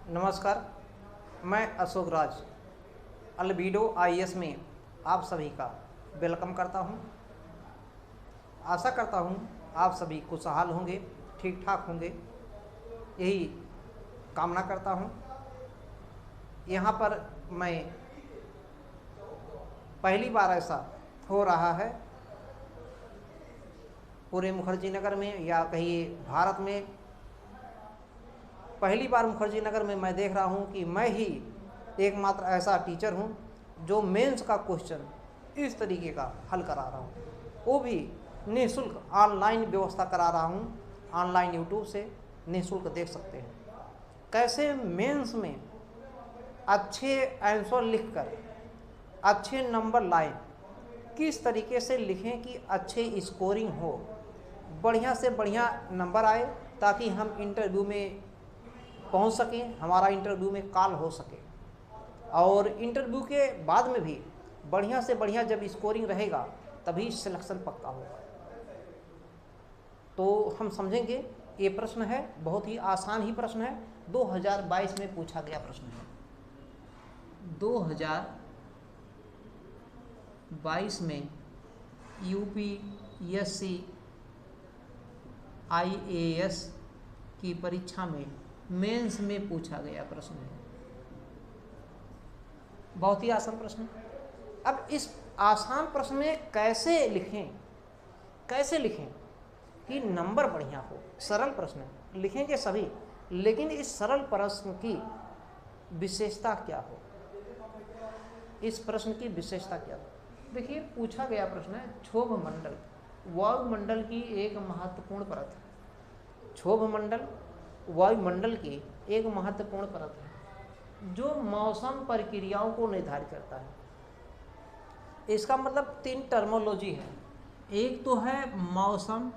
नमस्कार, मैं अशोक राज अल्बीडो आईएएस में आप सभी का वेलकम करता हूं। आशा करता हूं आप सभी खुशहाल होंगे, ठीक ठाक होंगे, यही कामना करता हूं। यहां पर मैं पहली बार ऐसा हो रहा है पूरे मुखर्जी नगर में या कहिए भारत में, पहली बार मुखर्जी नगर में मैं देख रहा हूं कि मैं ही एकमात्र ऐसा टीचर हूं जो मेंस का क्वेश्चन इस तरीके का हल करा रहा हूं, वो भी निःशुल्क ऑनलाइन व्यवस्था करा रहा हूं। ऑनलाइन यूट्यूब से निःशुल्क देख सकते हैं कैसे मेंस में अच्छे आंसर लिखकर अच्छे नंबर लाएं, किस तरीके से लिखें कि अच्छे स्कोरिंग हो, बढ़िया से बढ़िया नंबर आए ताकि हम इंटरव्यू में पहुंच सकें, हमारा इंटरव्यू में कॉल हो सके। और इंटरव्यू के बाद में भी बढ़िया से बढ़िया जब स्कोरिंग रहेगा तभी सिलेक्शन पक्का होगा। तो हम समझेंगे, ये प्रश्न है बहुत ही आसान ही प्रश्न है, 2022 में पूछा गया प्रश्न है। 2022 में यूपीएससी आईएएस की परीक्षा में मेंस में पूछा गया प्रश्न है। बहुत ही आसान प्रश्न है। अब इस आसान प्रश्न में कैसे लिखें कि नंबर बढ़िया हो। सरल प्रश्न है, लिखेंगे सभी, लेकिन इस सरल प्रश्न की विशेषता क्या हो, इस प्रश्न की विशेषता क्या हो। देखिए, पूछा गया प्रश्न है क्षोभ मंडल, वायुमंडल की एक महत्वपूर्ण परत है। क्षोभ मंडल वायुमंडल की एक महत्वपूर्ण परत है जो मौसम प्रक्रियाओं को निर्धारित करता है। इसका मतलब 3 टर्मोलॉजी है। एक तो है मौसम,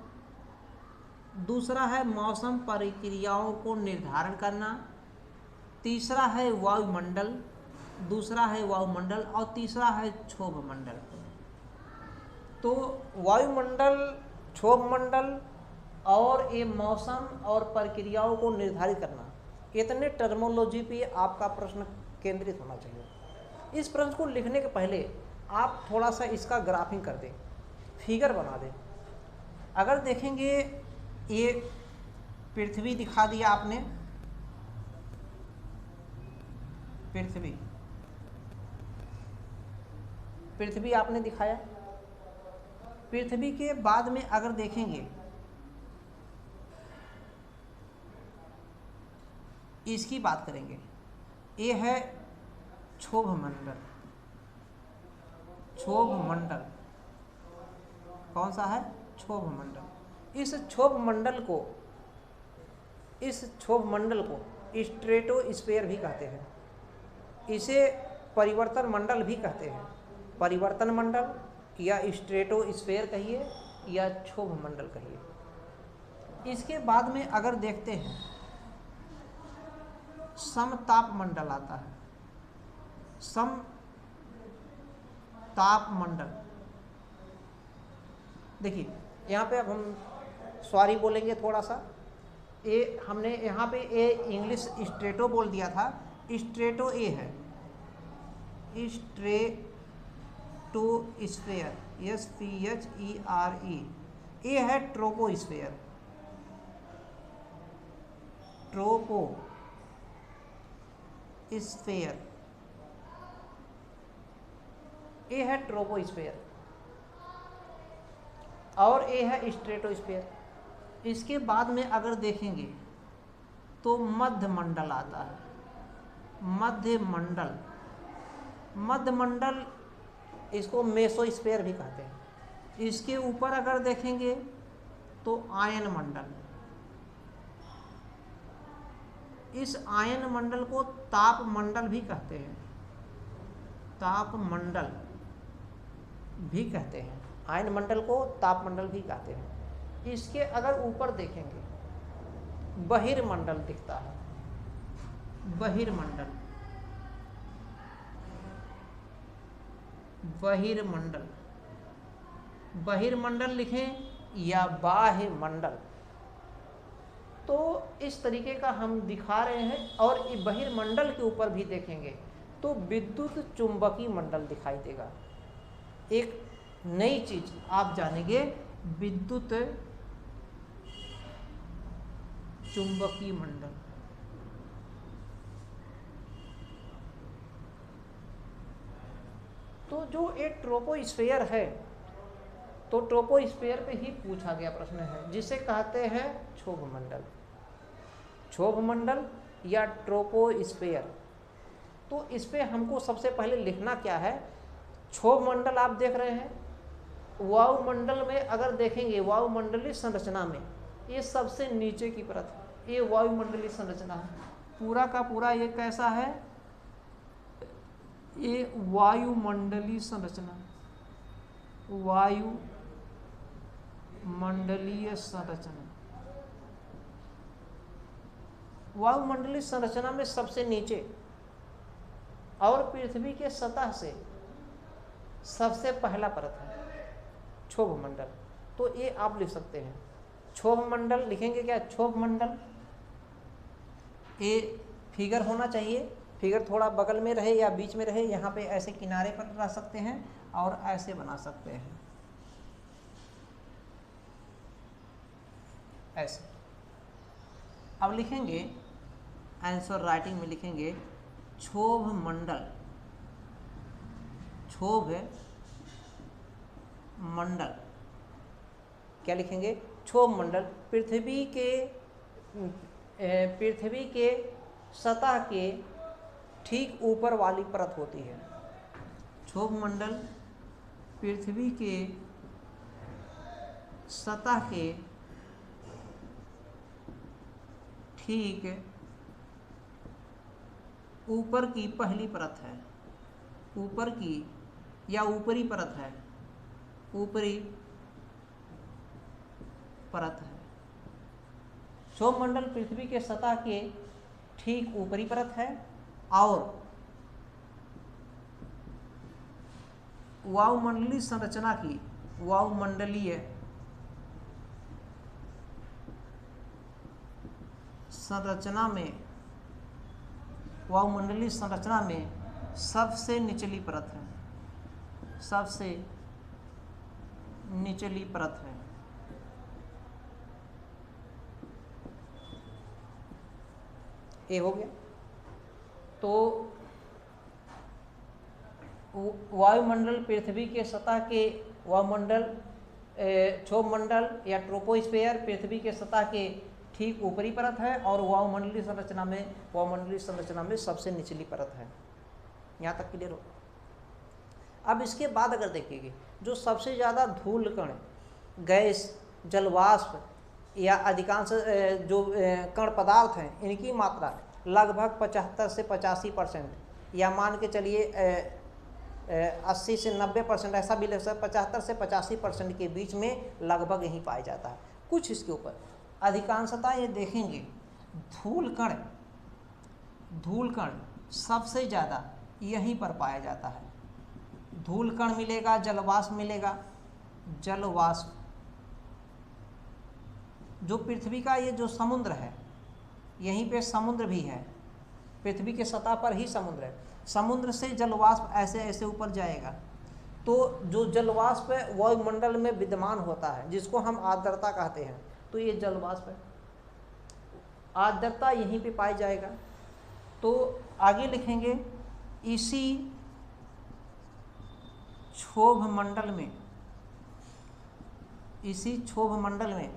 दूसरा है मौसम प्रक्रियाओं को निर्धारण करना, तीसरा है वायुमंडल, दूसरा है वायुमंडल और तीसरा है क्षोभ मंडल। तो वायुमंडल, क्षोभ मंडल और ये मौसम और प्रक्रियाओं को निर्धारित करना, इतने टर्मोलॉजी पे आपका प्रश्न केंद्रित होना चाहिए। इस प्रश्न को लिखने के पहले आप थोड़ा सा इसका ग्राफिंग कर दें, फिगर बना दें। अगर देखेंगे, ये पृथ्वी दिखा दिया आपने, पृथ्वी आपने दिखाया। पृथ्वी के बाद में अगर देखेंगे, इसकी बात करेंगे, ये है क्षोभ मंडल। क्षोभ मंडल कौन सा है? क्षोभ मंडल। इस क्षोभ मंडल को स्ट्रेटोस्फीयर भी कहते हैं। इसे परिवर्तन मंडल भी कहते हैं। परिवर्तन मंडल या स्ट्रेटोस्फीयर कहिए या क्षोभ मंडल कहिए। इसके बाद में अगर देखते हैं, समताप मंडल आता है। समताप मंडल, देखिए यहाँ पे अब हम सॉरी बोलेंगे थोड़ा सा, ये हमने यहाँ पे ए इंग्लिश स्ट्रेटो बोल दिया था, स्ट्रेटो ए है, स्ट्रेटोस्फीयर, SPHERE। ए है ट्रोपोस्फीयर, ट्रोपोस्फीयर, ए है ट्रोपोस्फीयर और ए है स्ट्रेटोस्फीयर। इसके बाद में अगर देखेंगे तो मध्य मंडल आता है। मध्य मंडल इसको मेसोस्फीयर भी कहते हैं। इसके ऊपर अगर देखेंगे तो आयन मंडल, इस आयन मंडल को ताप मंडल भी कहते हैं। ताप मंडल भी कहते हैं, आयन मंडल को ताप मंडल भी कहते हैं। इसके अगर ऊपर देखेंगे, बहिर्मंडल दिखता है। बहिर्मंडल लिखें या बाह्य मंडल, तो इस तरीके का हम दिखा रहे हैं। और बहिर्मंडल के ऊपर भी देखेंगे तो विद्युत चुंबकीय मंडल दिखाई देगा। एक नई चीज आप जानेंगे, विद्युत चुंबकीय मंडल। तो जो एक ट्रोपोस्फेयर है, तो ट्रोपोस्फेयर पे ही पूछा गया प्रश्न है, जिसे कहते हैं क्षोभ मंडल। क्षोभ मंडल या ट्रोपोस्फेयर। तो इस पे हमको सबसे पहले लिखना क्या है। क्षोभ मंडल आप देख रहे हैं, वायुमंडल में अगर देखेंगे, वायुमंडलीय संरचना में ये सबसे नीचे की परत है, ये वायुमंडलीय संरचना है। पूरा का पूरा ये कैसा है, ये वायुमंडलीय संरचना, वायुमंडलीय संरचना। वायुमंडलीय संरचना में सबसे नीचे और पृथ्वी के सतह से सबसे पहला परत है क्षोभ मंडल। तो ये आप लिख सकते हैं क्षोभ मंडल। लिखेंगे क्या, क्षोभ मंडल। ये फिगर होना चाहिए, फिगर थोड़ा बगल में रहे या बीच में रहे, यहाँ पे ऐसे किनारे पर रख सकते हैं और ऐसे बना सकते हैं, ऐसे। अब लिखेंगे आंसर राइटिंग में लिखेंगे क्षोभ मंडल। क्षोभ मंडल क्या लिखेंगे, क्षोभ मंडल। पृथ्वी के सतह के ठीक ऊपर वाली परत होती है। क्षोभ मंडल पृथ्वी के सतह के ठीक ऊपर की पहली परत है, ऊपर की या ऊपरी परत है, ऊपरी परत है। क्षोभ मंडल पृथ्वी के सतह के ठीक ऊपरी परत है और वायुमंडलीय संरचना की, वायुमंडलीय संरचना में, वायुमंडलीय संरचना में सबसे निचली परत है, सबसे निचली परत है। ये हो गया। तो वायुमंडल पृथ्वी के सतह के, वायुमंडल क्षोभ मंडल या ट्रोपोस्फेयर पृथ्वी के सतह के ठीक ऊपरी परत है और वायुमंडलीय संरचना में, वायुमंडलीय संरचना में सबसे निचली परत है। यहाँ तक क्लियर हो। अब इसके बाद अगर देखेंगे, जो सबसे ज़्यादा धूल कण, गैस, जलवाष्प या अधिकांश जो कण पदार्थ हैं, इनकी मात्रा लगभग 75 से 85%, या मान के चलिए 80 से 90%, ऐसा भी लग सकता है, 75 से 85% के बीच में लगभग यही पाया जाता है। कुछ इसके ऊपर अधिकांशतः ये देखेंगे धूल कण सबसे ज़्यादा यहीं पर पाया जाता है। धूल कण मिलेगा, जलवाष्प मिलेगा। जलवाष्प जो पृथ्वी का ये जो समुद्र है, यहीं पे समुद्र भी है, पृथ्वी के सतह पर ही समुद्र है। समुद्र से जलवाष्प ऐसे ऐसे ऊपर जाएगा, तो जो जलवाष्प वायुमंडल में विद्यमान होता है, जिसको हम आर्द्रता कहते हैं, तो ये जलवाष्प है। आर्द्रता यहीं पे पाया जाएगा। तो आगे लिखेंगे, इसी क्षोभ मंडल में, इसी क्षोभ मंडल में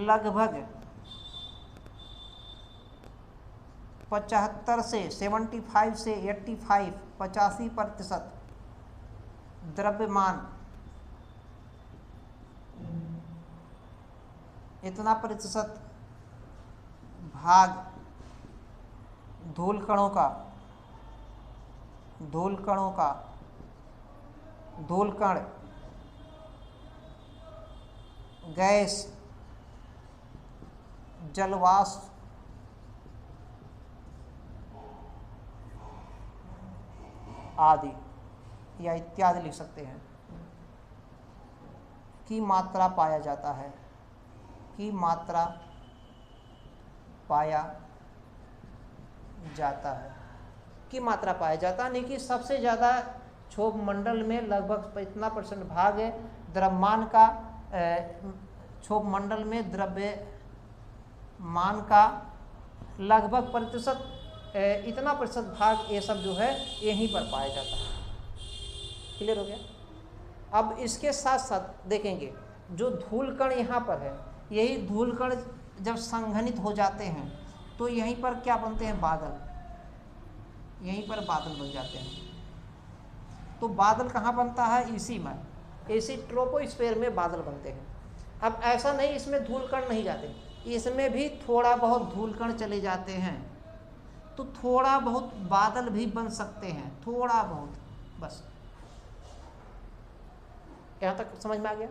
लगभग 75 से 75 से 85% द्रव्यमान, इतना प्रतिशत भाग धूल कणों का, धूल कण, गैस, जलवाष्प आदि या इत्यादि लिख सकते हैं, की मात्रा पाया जाता है, की मात्रा पाया जाता है, की मात्रा पाया जाता है, नहीं कि सबसे ज़्यादा क्षोभ मंडल में लगभग इतना % भाग है द्रव्यमान का, क्षोभ मंडल में द्रव्यमान का लगभग प्रतिशत इतना % भाग ये सब जो है यहीं पर पाया जाता है। क्लियर हो गया। अब इसके साथ साथ देखेंगे जो धूल कण यहाँ पर है, यही धूल कण जब संघनित हो जाते हैं तो यहीं पर क्या बनते हैं, बादल, यहीं पर बादल बन जाते हैं। तो बादल कहाँ बनता है, इसी में, इसी ट्रोपोस्फीयर में बादल बनते हैं। अब ऐसा नहीं इसमें धूल कण नहीं जाते, इसमें भी थोड़ा बहुत धूल कण चले जाते हैं, तो थोड़ा बहुत बादल भी बन सकते हैं, थोड़ा बहुत, बस। यहाँ तक समझ में आ गया।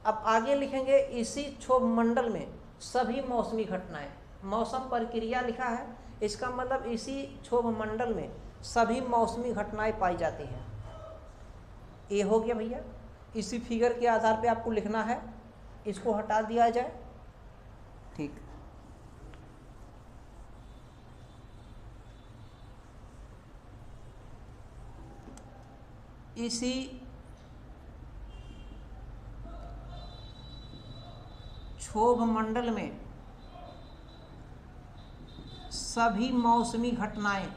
अब आगे लिखेंगे इसी क्षोभ मंडल में सभी मौसमी घटनाएं, मौसम प्रक्रिया लिखा है, इसका मतलब इसी क्षोभ मंडल में सभी मौसमी घटनाएं पाई जाती हैं। ये हो गया भैया। इसी फिगर के आधार पे आपको लिखना है, इसको हटा दिया जाए, ठीक। इसी क्षोभ मंडल में सभी मौसमी घटनाएं,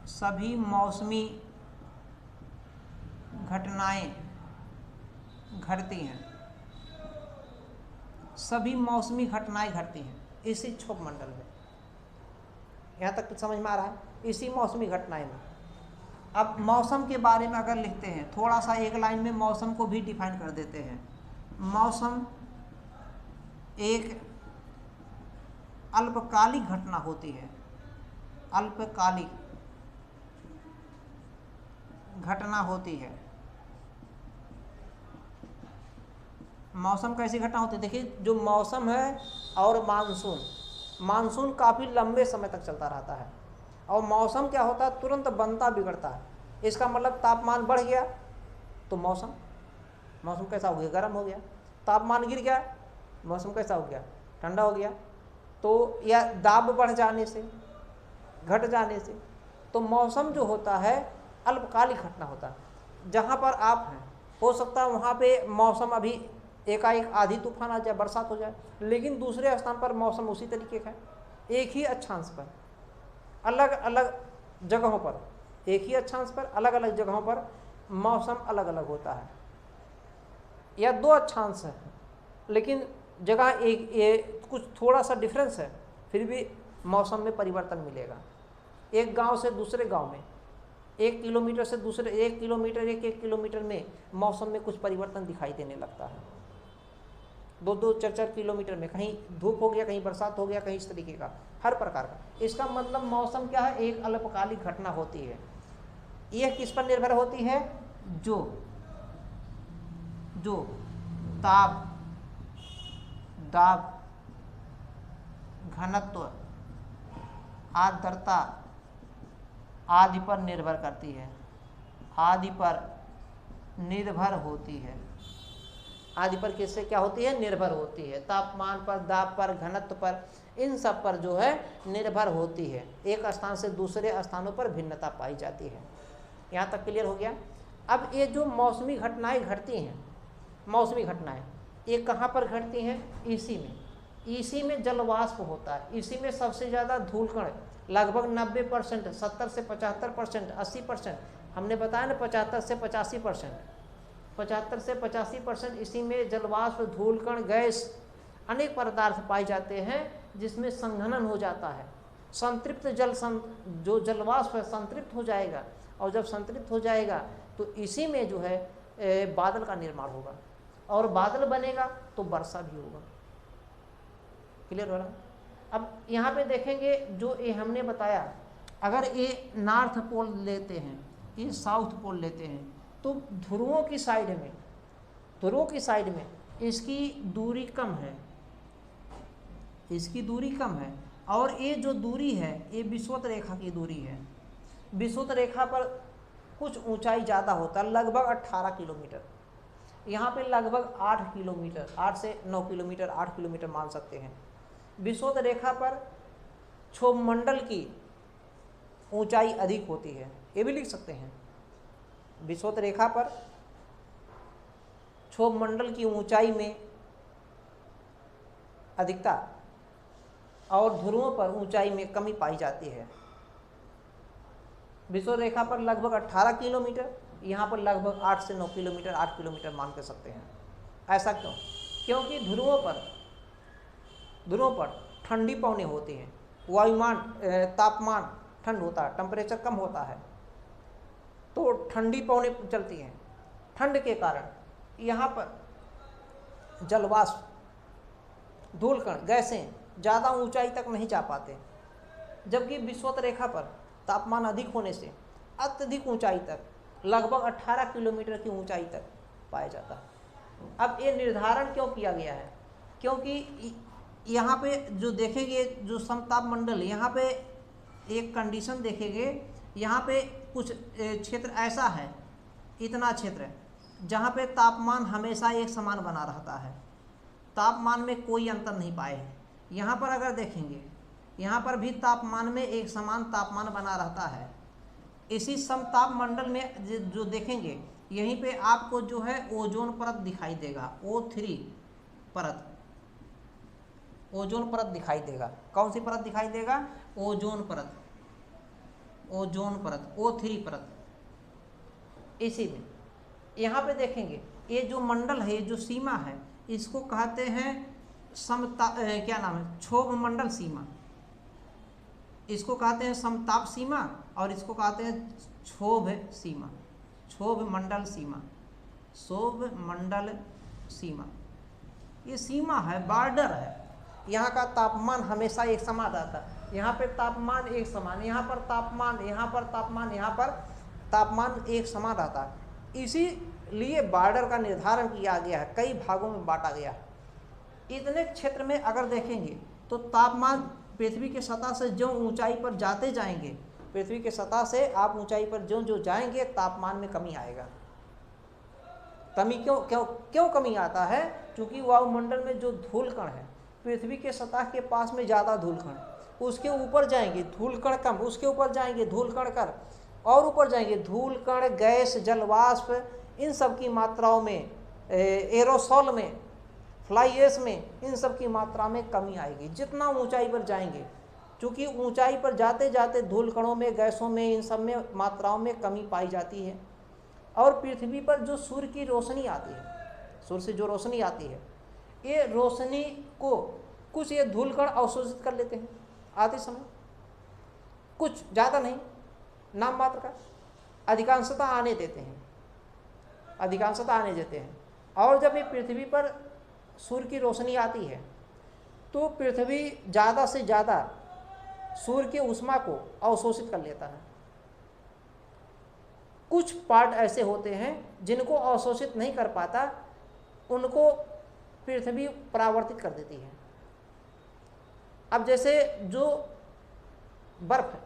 सभी मौसमी घटनाएं घटती हैं, सभी मौसमी घटनाएं घटती हैं इसी क्षोभ मंडल में। यहाँ तक तो समझ में आ रहा है, इसी मौसमी घटनाएं में। अब मौसम के बारे में अगर लिखते हैं, थोड़ा सा एक लाइन में मौसम को भी डिफाइन कर देते हैं। मौसम एक अल्पकालिक घटना होती है, अल्पकालिक घटना होती है। मौसम कैसी घटना होती है, देखिए जो मौसम है और मानसून, मानसून काफ़ी लंबे समय तक चलता रहता है, और मौसम क्या होता है, तुरंत बनता बिगड़ता है। इसका मतलब तापमान बढ़ गया तो मौसम कैसा हो गया, गर्म हो गया। तापमान गिर गया, मौसम कैसा हो गया, ठंडा हो गया। तो या दाब बढ़ जाने से, घट जाने से, तो मौसम जो होता है अल्पकालिक घटना होता है। जहाँ पर आप हैं हो सकता है वहाँ पे मौसम अभी एकाएक आधी तूफान आ जाए, बरसात हो जाए, लेकिन दूसरे स्थान पर मौसम उसी तरीके का है, एक ही अक्षांश पर, अलग अलग जगहों पर, एक ही अक्षांश पर अलग अलग जगहों पर मौसम अलग अलग होता है। या दो अक्षांश है लेकिन जगह एक कुछ थोड़ा सा डिफरेंस है, फिर भी मौसम में परिवर्तन मिलेगा। एक गांव से दूसरे गांव में, 1 किलोमीटर से दूसरे 1 किलोमीटर, 1 किलोमीटर में मौसम में कुछ परिवर्तन दिखाई देने लगता है। 2-2, 4-4 किलोमीटर में कहीं धूप हो गया, कहीं बरसात हो गया, कहीं इस तरीके का, हर प्रकार का। इसका मतलब मौसम क्या है, एक अल्पकालिक घटना होती है। यह किस पर निर्भर होती है, जो ताप, दाब, घनत्व, आर्द्रता आदि पर निर्भर करती है, आदि पर निर्भर होती है। आदि पर किससे क्या होती है, निर्भर होती है। तापमान पर, दाब पर, घनत्व पर, इन सब पर जो है निर्भर होती है। एक स्थान से दूसरे स्थानों पर भिन्नता पाई जाती है। यहाँ तक क्लियर हो गया। अब ये जो मौसमी घटनाएं घटती हैं, मौसमी घटनाएं ये कहाँ पर घटती हैं, इसी में, इसी में जलवाष्प होता है, इसी में सबसे ज़्यादा धूलकण लगभग 90%, 70 से 75%, 80%, हमने बताया ना 75 से 85%, 75 से 85% इसी में जलवाष्प, धूलकण, गैस, अनेक पदार्थ पाए जाते हैं जिसमें संघनन हो जाता है। संतृप्त जल जो जलवाष्प है संतृप्त हो जाएगा, और जब संतृप्त हो जाएगा तो इसी में जो है बादल का निर्माण होगा, और बादल बनेगा तो वर्षा भी होगा। क्लियर हो रहा है। अब यहाँ पे देखेंगे जो ये हमने बताया, अगर ये नॉर्थ पोल लेते हैं, ये साउथ पोल लेते हैं, तो ध्रुवों की साइड में इसकी दूरी कम है, इसकी दूरी कम है, और ये जो दूरी है ये विषुवत रेखा की दूरी है। विषुवत रेखा पर कुछ ऊंचाई ज़्यादा होता है, लगभग 18 किलोमीटर। यहाँ पे लगभग 8 किलोमीटर, 8 से 9 किलोमीटर, 8 किलोमीटर मान सकते हैं। विषुवत रेखा पर क्षोभ मंडल की ऊंचाई अधिक होती है, ये भी लिख सकते हैं। विषुवत रेखा पर क्षोभ मंडल की ऊंचाई में अधिकता और ध्रुवों पर ऊंचाई में कमी पाई जाती है। विषुवत रेखा पर लगभग 18 किलोमीटर, यहाँ पर लगभग 8 से 9 किलोमीटर, 8 किलोमीटर मान के सकते हैं। ऐसा क्यों? क्योंकि ध्रुवों पर ठंडी पवनें होती हैं, वायुमान तापमान ठंड होता है, टेम्परेचर कम होता है, तो ठंडी पवनें चलती हैं। ठंड के कारण यहाँ पर जलवाष्प, धूलकण, गैसें ज़्यादा ऊंचाई तक नहीं जा पाते, जबकि विषुवत रेखा पर तापमान अधिक होने से अत्यधिक ऊंचाई तक, लगभग 18 किलोमीटर की ऊंचाई तक पाया जाता है। अब ये निर्धारण क्यों किया गया है? क्योंकि यहाँ पे जो देखेंगे, जो समताप मंडल, यहाँ पे एक कंडीशन देखेंगे, यहाँ पे कुछ क्षेत्र ऐसा है, इतना क्षेत्र जहाँ पे तापमान हमेशा एक समान बना रहता है, तापमान में कोई अंतर नहीं पाए हैं। यहाँ पर अगर देखेंगे, यहाँ पर भी तापमान में एक समान तापमान बना रहता है। इसी समताप मंडल में जो देखेंगे, यहीं पे आपको जो है ओजोन परत दिखाई देगा, O3 परत, ओजोन परत दिखाई देगा। कौन सी परत दिखाई देगा? ओजोन परत, ओजोन परत, O3 परत। इसी में यहाँ पे देखेंगे, ये जो मंडल है, ये जो सीमा है, इसको कहते हैं क्या नाम है, क्षोभ मंडल सीमा। इसको कहते हैं समताप सीमा और इसको कहते हैं क्षोभ सीमा, क्षोभ मंडल सीमा, क्षोभ मंडल सीमा। ये सीमा है, बॉर्डर है। यहाँ का तापमान हमेशा एक समान रहता है, यहाँ पे तापमान एक समान, यहाँ पर तापमान, यहाँ पर तापमान, यहाँ पर तापमान एक समान रहता है। इसीलिए बॉर्डर का निर्धारण किया गया है, कई भागों में बांटा गया है। इतने क्षेत्र में अगर देखेंगे तो तापमान पृथ्वी की सतह से जो ऊंचाई पर जाते जाएंगे, पृथ्वी की सतह से आप ऊंचाई पर जो जो जाएंगे, तापमान में कमी आएगा। कमी क्यों कमी आता है? क्योंकि वायुमंडल में जो धूलकण है, पृथ्वी के सतह के पास में ज़्यादा धूलकण, उसके ऊपर जाएंगे धूलकण कम, उसके ऊपर जाएंगे धूलकण कर, और ऊपर जाएंगे धूलकण, गैस, जलवाष्प, इन सब की मात्राओं में, एरोसोल में, फ्लाई ऐश में, इन सब की मात्रा में कमी आएगी जितना ऊंचाई पर जाएंगे। क्योंकि ऊंचाई पर जाते जाते धूलकणों में, गैसों में, इन सब में मात्राओं में कमी पाई जाती है। और पृथ्वी पर जो सूर्य की रोशनी आती है, सूर्य से जो रोशनी आती है, ये रोशनी को कुछ ये धूलकण अवशोषित कर लेते हैं आते समय, कुछ, ज़्यादा नहीं, नाम मात्र का, अधिकांशतः आने देते हैं, अधिकांशतः आने देते हैं। और जब ये पृथ्वी पर सूर्य की रोशनी आती है तो पृथ्वी ज़्यादा से ज़्यादा सूर्य के ऊष्मा को अवशोषित कर लेता है। कुछ पार्ट ऐसे होते हैं जिनको अवशोषित नहीं कर पाता, उनको पृथ्वी परावर्तित कर देती है। अब जैसे जो बर्फ है,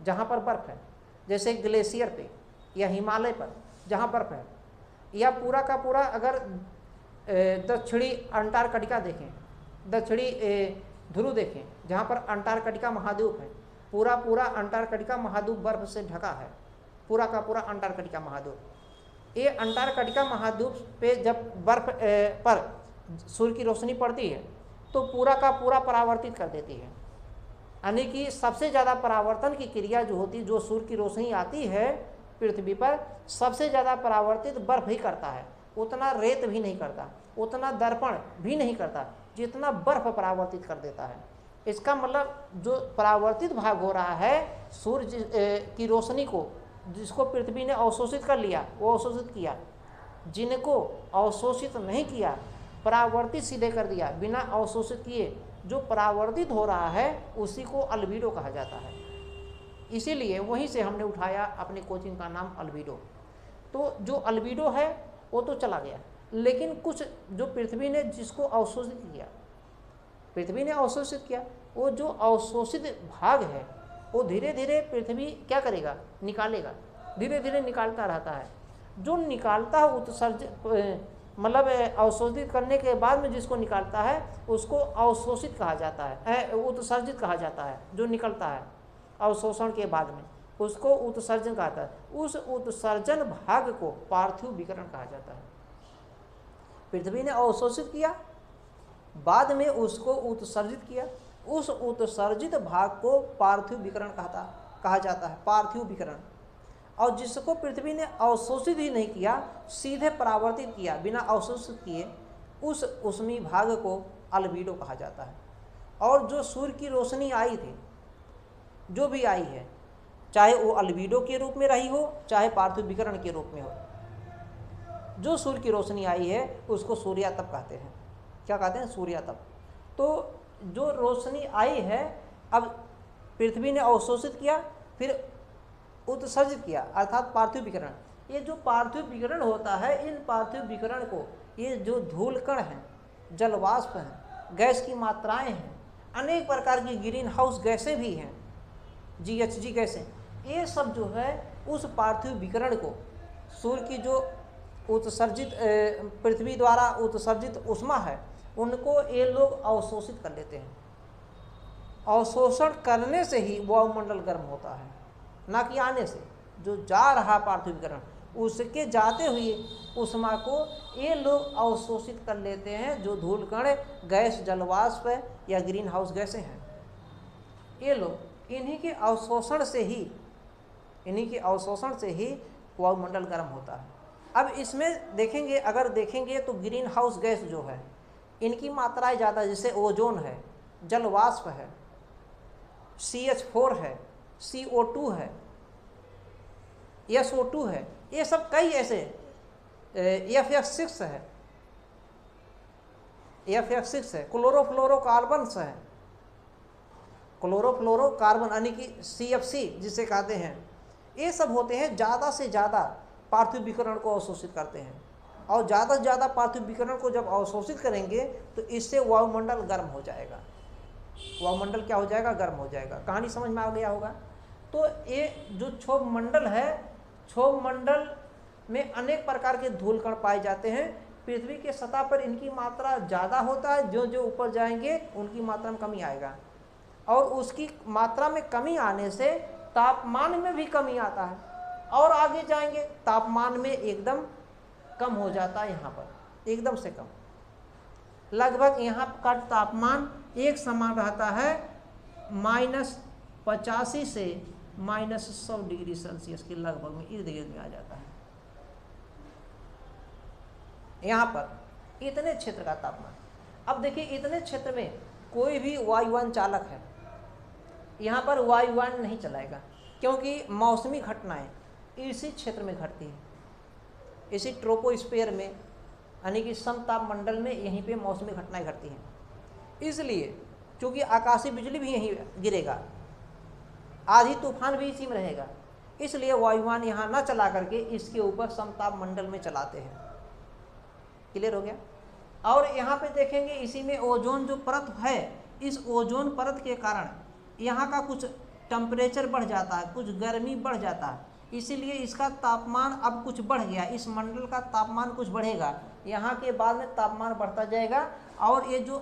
जहाँ पर बर्फ है, जैसे ग्लेशियर पे या हिमालय पर जहाँ बर्फ है, या पूरा का पूरा अगर दक्षिणी अंटार्कटिका देखें, दक्षिणी ध्रुव देखें, जहाँ पर अंटार्कटिका महाद्वीप है, पूरा पूरा अंटार्कटिका महाद्वीप बर्फ से ढका है, पूरा का पूरा अंटार्कटिका महाद्वीप। ये अंटार्कटिका महाद्वीप पे जब बर्फ पर सूर्य की रोशनी पड़ती है तो पूरा का पूरा परावर्तित कर देती है। यानी कि सबसे ज़्यादा परावर्तन की क्रिया जो होती है, जो सूर्य की रोशनी आती है पृथ्वी पर, सबसे ज़्यादा परावर्तित बर्फ ही करता है। उतना रेत भी नहीं करता, उतना दर्पण भी नहीं करता जितना बर्फ परावर्तित कर देता है। इसका मतलब जो परावर्तित भाग हो रहा है सूर्य की रोशनी को, जिसको पृथ्वी ने अवशोषित कर लिया वो अवशोषित किया, जिनको अवशोषित नहीं किया परावर्तित सीधे कर दिया, बिना अवशोषित किए जो परावर्तित हो रहा है उसी को अल्बीडो कहा जाता है। इसीलिए वहीं से हमने उठाया अपने कोचिंग का नाम अल्बीडो। तो जो अल्बीडो है वो तो चला गया, लेकिन कुछ जो पृथ्वी ने जिसको अवशोषित किया, पृथ्वी ने अवशोषित किया, वो जो अवशोषित भाग है वो धीरे धीरे पृथ्वी क्या करेगा, निकालेगा, धीरे धीरे निकालता रहता है। जो निकालता है मतलब अवशोषित करने के बाद में जिसको निकालता है उसको अवशोषित कहा जाता है, उत्सर्जित कहा जाता है। जो निकलता है अवशोषण के बाद में उसको उत्सर्जन कहा जाता है। उस उत्सर्जन भाग को पार्थिव विकिरण कहा जाता है। पृथ्वी ने अवशोषित किया, बाद में उसको उत्सर्जित किया, उस उत्सर्जित भाग को पार्थिव विकिरण कहा जाता है, पार्थिव विकिरण। और जिसको पृथ्वी ने अवशोषित ही नहीं किया, सीधे परावर्तित किया बिना अवशोषित किए, उस ऊष्मी भाग को अल्बीडो कहा जाता है। और जो सूर्य की रोशनी आई थी, जो भी आई है, चाहे वो अल्बीडो के रूप में रही हो, चाहे पार्थिव विकिरण के रूप में हो, जो सूर्य की रोशनी आई है उसको सूर्यातप कहते हैं। क्या कहते हैं? सूर्यातप। तो जो रोशनी आई है, अब पृथ्वी ने अवशोषित किया, फिर उत्सर्जित किया, अर्थात पार्थिव विकिरण। ये जो पार्थिव विकिरण होता है, इन पार्थिव विकिरण को ये जो धूल कण हैं, जलवाष्प हैं, गैस की मात्राएं हैं, अनेक प्रकार की ग्रीन हाउस गैसें भी हैं, GHG गैसें, ये सब जो है उस पार्थिव विकिरण को, सूर्य की जो उत्सर्जित पृथ्वी द्वारा उत्सर्जित ऊष्मा है, उनको ये लोग अवशोषित कर लेते हैं। अवशोषण करने से ही वायुमंडल गर्म होता है, ना कि आने से। जो जा रहा पार्थिव विकिरण, उसके जाते हुए ऊष्मा को ये लोग अवशोषित कर लेते हैं। जो धूल कण, गैस, जलवाष्प या ग्रीन हाउस गैसें हैं, ये लोग इन्हीं के अवशोषण से ही वायुमंडल गर्म होता है। अब इसमें देखेंगे, अगर देखेंगे तो ग्रीन हाउस गैस जो है, इनकी मात्राएं ज़्यादा, जैसे ओजोन है, जलवाष्प है, CH4 है, CO2 है, SO2 है, ये सब कई ऐसे, FF6 है, क्लोरोफ्लोरोकार्बन्स है, क्लोरोफ्लोरोकार्बन यानी कि CFC जिसे कहते हैं, ये सब होते हैं, ज़्यादा से ज़्यादा पार्थिव विकिरण को अवशोषित करते हैं। और ज़्यादा से ज़्यादा पार्थिव विकिरण को जब अवशोषित करेंगे तो इससे वायुमंडल गर्म हो जाएगा। वायुमंडल क्या हो जाएगा? गर्म हो जाएगा। कहानी समझ में आ गया होगा। तो ये जो क्षोभ मंडल है, क्षोभ मंडल में अनेक प्रकार के धूल कण पाए जाते हैं। पृथ्वी के सतह पर इनकी मात्रा ज़्यादा होता है, जो जो ऊपर जाएंगे उनकी मात्रा में कमी आएगा, और उसकी मात्रा में कमी आने से तापमान में भी कमी आता है, और आगे जाएंगे तापमान में एकदम कम हो जाता है। यहाँ पर एकदम से कम, लगभग यहाँ का तापमान एक समान रहता है -85 से -100 डिग्री सेल्सियस के लगभग में, इर्द गिर्द में आ जाता है। यहाँ पर इतने क्षेत्र का तापमान। अब देखिए, इतने क्षेत्र में कोई भी वायुयान चालक है, यहाँ पर वायुयान नहीं चलाएगा, क्योंकि मौसमी घटनाएं इसी क्षेत्र में घटती हैं, इसी ट्रोपोस्फीयर में, यानी कि समताप मंडल में, यहीं पे मौसमी घटनाएं घटती हैं। इसलिए चूँकि आकाशीय बिजली भी यहीं गिरेगा, आधी तूफान भी इसी में रहेगा, इसलिए वायुयान यहाँ ना चला करके इसके ऊपर समताप मंडल में चलाते हैं। क्लियर हो गया? और यहाँ पे देखेंगे, इसी में ओजोन जो परत है, इस ओजोन परत के कारण यहाँ का कुछ टेम्परेचर बढ़ जाता है, कुछ गर्मी बढ़ जाता है, इसीलिए इसका तापमान अब कुछ बढ़ गया। इस मंडल का तापमान कुछ बढ़ेगा, यहाँ के बाद में तापमान बढ़ता जाएगा, और ये जो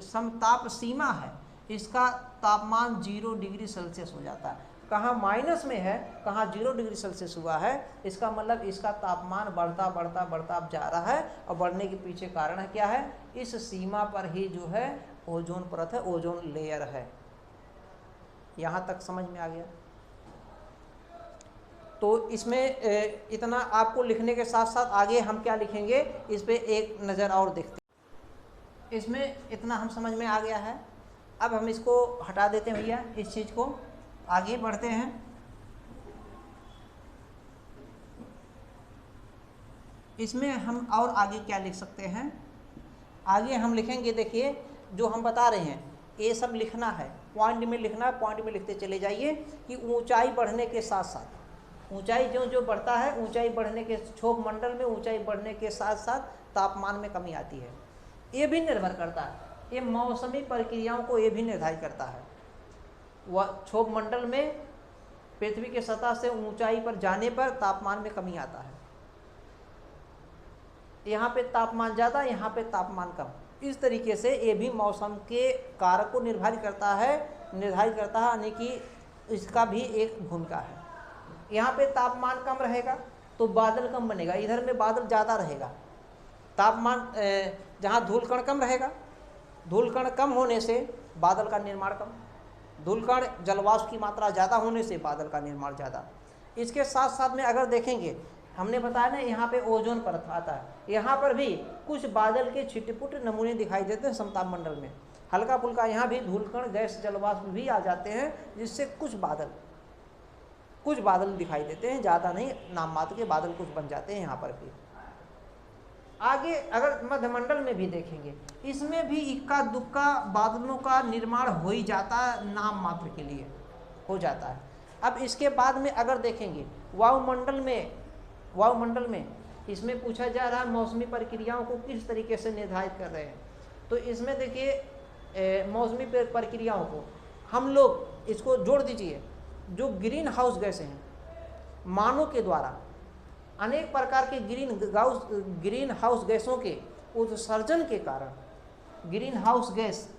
समताप सीमा है, इसका तापमान 0 डिग्री सेल्सियस हो जाता है। कहाँ माइनस में है, कहाँ 0 डिग्री सेल्सियस हुआ है, इसका मतलब इसका तापमान बढ़ता बढ़ता बढ़ता अब जा रहा है। और बढ़ने के पीछे कारण है क्या है? इस सीमा पर ही जो है ओजोन परत है, ओजोन लेयर है। यहाँ तक समझ में आ गया? तो इसमें इतना आपको लिखने के साथ साथ आगे हम क्या लिखेंगे, इस पे एक नज़र और देखते हैं। इसमें इतना हम समझ में आ गया है। अब हम इसको हटा देते हैं भैया, इस चीज़ को, आगे बढ़ते हैं। इसमें हम और आगे क्या लिख सकते हैं? आगे हम लिखेंगे, देखिए जो हम बता रहे हैं ये सब लिखना है, पॉइंट में लिखना है, पॉइंट में लिखते चले जाइए कि ऊंचाई बढ़ने के साथ साथ, ऊंचाई जो जो बढ़ता है, ऊंचाई बढ़ने के, क्षोभ मंडल में ऊंचाई बढ़ने के साथ साथ तापमान में कमी आती है। ये भी निर्भर करता है, ये मौसमी प्रक्रियाओं को ये भी निर्धारित करता है। वह क्षोभ मंडल में पृथ्वी के सतह से ऊंचाई पर जाने पर तापमान में कमी आता है। यहाँ पे तापमान ज़्यादा, यहाँ पे तापमान कम। इस तरीके से ये भी मौसम के कारक को निर्धारित करता है, यानी कि इसका भी एक भूमिका है। यहाँ पे तापमान कम रहेगा तो बादल कम बनेगा, इधर में बादल ज़्यादा रहेगा। तापमान जहाँ धूलकण कम रहेगा, धूलकण कम होने से बादल का निर्माण कम, धूलकण जलवाष्प की मात्रा ज़्यादा होने से बादल का निर्माण ज़्यादा। इसके साथ साथ में अगर देखेंगे, हमने बताया ना यहाँ पे ओजोन परत आता है, यहाँ पर भी कुछ बादल के छिटपुट नमूने दिखाई देते हैं समताप मंडल में, हल्का फुल्का। यहाँ भी धूलकण गैस जलवाष्प भी आ जाते हैं, जिससे कुछ बादल दिखाई देते हैं, ज़्यादा नहीं, नाम मात्र के बादल कुछ बन जाते हैं यहाँ पर भी। आगे अगर मध्यमंडल में भी देखेंगे, इसमें भी इक्का दुक्का बादलों का निर्माण हो ही जाता है, नाम मात्र के लिए हो जाता है। अब इसके बाद में अगर देखेंगे वायुमंडल में इसमें पूछा जा रहा है मौसमी प्रक्रियाओं को किस तरीके से निर्धारित कर रहे हैं। तो इसमें देखिए मौसमी प्रक्रियाओं को हम लोग इसको जोड़ दीजिए, जो ग्रीन हाउस गैसें हैं, मानव के द्वारा अनेक प्रकार के ग्रीन हाउस गैसों के उत्सर्जन के कारण, ग्रीन हाउस गैस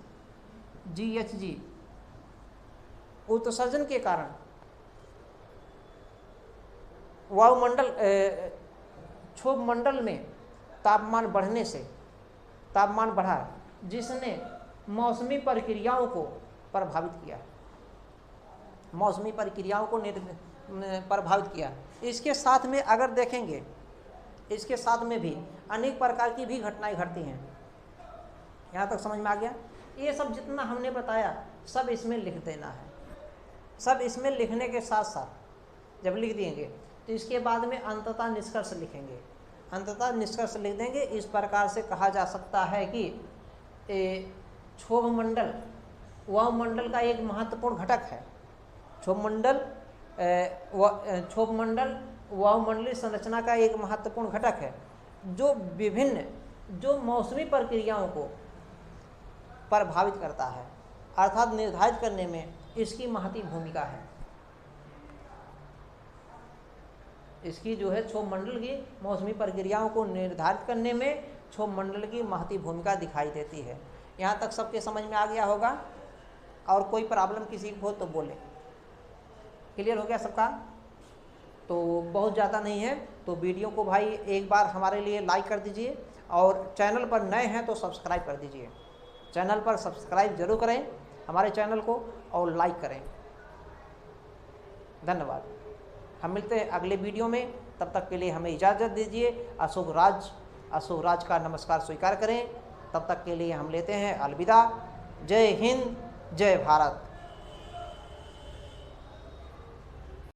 GHG उत्सर्जन के कारण वायुमंडल क्षोभ मंडल में तापमान बढ़ने से तापमान बढ़ा, जिसने मौसमी प्रक्रियाओं को प्रभावित किया, मौसमी प्रक्रियाओं को प्रभावित किया। इसके साथ में अगर देखेंगे, इसके साथ में भी अनेक प्रकार की भी घटनाएं घटती हैं। यहाँ तक समझ में आ गया? ये सब जितना हमने बताया सब इसमें लिख देना है। सब इसमें लिखने के साथ साथ जब लिख देंगे तो इसके बाद में अंततः निष्कर्ष लिखेंगे, अंततः निष्कर्ष लिख देंगे। इस प्रकार से कहा जा सकता है कि क्षोभ मंडल वायुमंडल का एक महत्वपूर्ण घटक है। क्षोभ मंडल वायुमंडलीय संरचना का एक महत्वपूर्ण घटक है, जो मौसमी प्रक्रियाओं को प्रभावित करता है, अर्थात निर्धारित करने में इसकी महती भूमिका है। इसकी जो है क्षोभ मंडल की मौसमी प्रक्रियाओं को निर्धारित करने में क्षोभ मंडल की महती भूमिका दिखाई देती है। यहाँ तक सबके समझ में आ गया होगा? और कोई प्रॉब्लम किसी को हो तो बोले। क्लियर हो गया सबका? तो बहुत ज़्यादा नहीं है, तो वीडियो को भाई एक बार हमारे लिए लाइक कर दीजिए, और चैनल पर नए हैं तो सब्सक्राइब कर दीजिए। चैनल पर सब्सक्राइब जरूर करें हमारे चैनल को, और लाइक करें। धन्यवाद। हम मिलते हैं अगले वीडियो में, तब तक के लिए हमें इजाज़त दीजिए। अशोक राज का नमस्कार स्वीकार करें। तब तक के लिए हम लेते हैं अलविदा। जय हिंद, जय भारत।